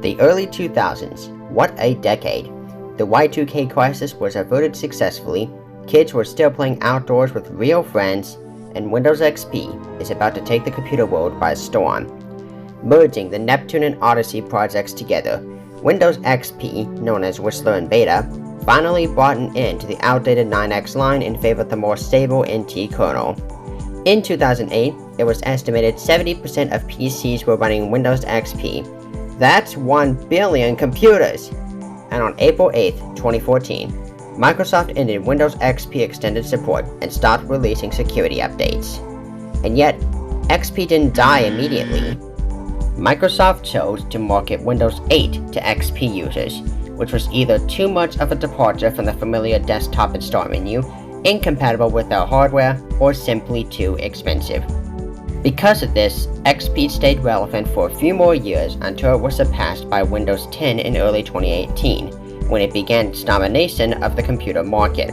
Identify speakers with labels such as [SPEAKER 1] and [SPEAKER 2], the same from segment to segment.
[SPEAKER 1] The early 2000s, what a decade. The Y2K crisis was averted successfully, kids were still playing outdoors with real friends, and Windows XP is about to take the computer world by storm. Merging the Neptune and Odyssey projects together, Windows XP, known as Whistler and Beta, finally brought an end to the outdated 9X line in favor of the more stable NT kernel. In 2008, it was estimated 70% of PCs were running Windows XP. That's 1 billion computers! And on April 8, 2014, Microsoft ended Windows XP extended support and stopped releasing security updates. And yet, XP didn't die immediately. Microsoft chose to market Windows 8 to XP users, which was either too much of a departure from the familiar desktop and start menu, incompatible with their hardware, or simply too expensive. Because of this, XP stayed relevant for a few more years until it was surpassed by Windows 10 in early 2018, when it began its domination of the computer market.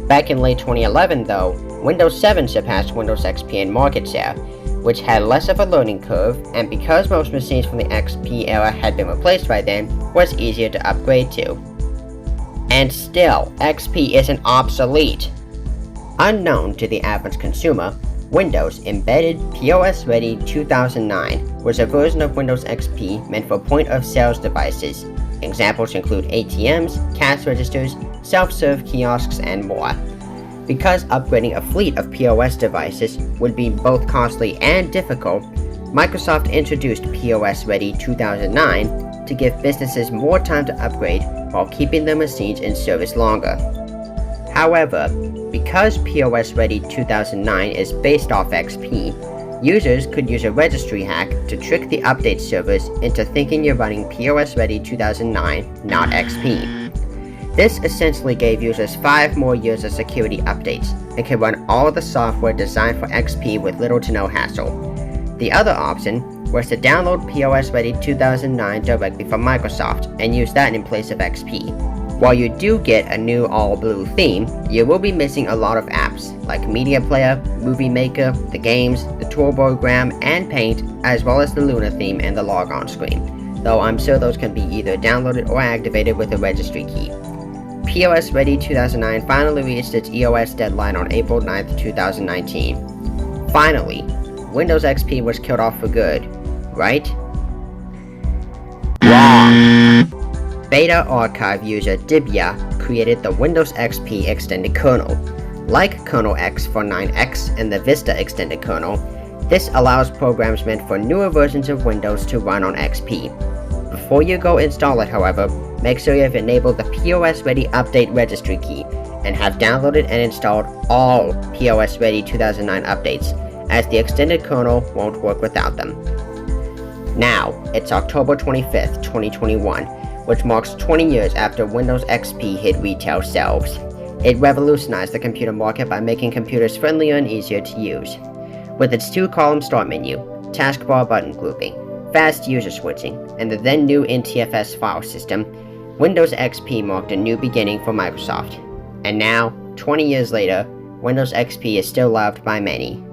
[SPEAKER 1] Back in late 2011 though, Windows 7 surpassed Windows XP in market share, which had less of a learning curve, and because most machines from the XP era had been replaced by then, was easier to upgrade to. And still, XP isn't obsolete. Unknown to the average consumer, Windows Embedded POS Ready 2009 was a version of Windows XP meant for point-of-sales devices. Examples include ATMs, cash registers, self-serve kiosks, and more. Because upgrading a fleet of POS devices would be both costly and difficult, Microsoft introduced POS Ready 2009 to give businesses more time to upgrade while keeping their machines in service longer. However, because POS Ready 2009 is based off XP, users could use a registry hack to trick the update servers into thinking you're running POS Ready 2009, not XP. This essentially gave users 5 more years of security updates and could run all the software designed for XP with little to no hassle. The other option was to download POS Ready 2009 directly from Microsoft and use that in place of XP. While you do get a new all-blue theme, you will be missing a lot of apps like Media Player, Movie Maker, the games, the Turbogram, and Paint, as well as the Luna theme and the logon screen, though I'm sure those can be either downloaded or activated with a registry key. POS Ready 2009 finally reached its EOS deadline on April 9, 2019. Finally, Windows XP was killed off for good, right? Wrong! Beta Archive user Dibya created the Windows XP extended kernel. Like Kernel X for 9X and the Vista extended kernel, this allows programs meant for newer versions of Windows to run on XP. Before you go install it, however, make sure you have enabled the POS Ready Update registry key and have downloaded and installed all POS Ready 2009 updates, as the extended kernel won't work without them. Now, it's October 25th, 2021, which marks 20 years after Windows XP hit retail shelves. It revolutionized the computer market by making computers friendlier and easier to use. With its 2-column start menu, taskbar button grouping, fast user switching, and the then new NTFS file system, Windows XP marked a new beginning for Microsoft. And now, 20 years later, Windows XP is still loved by many.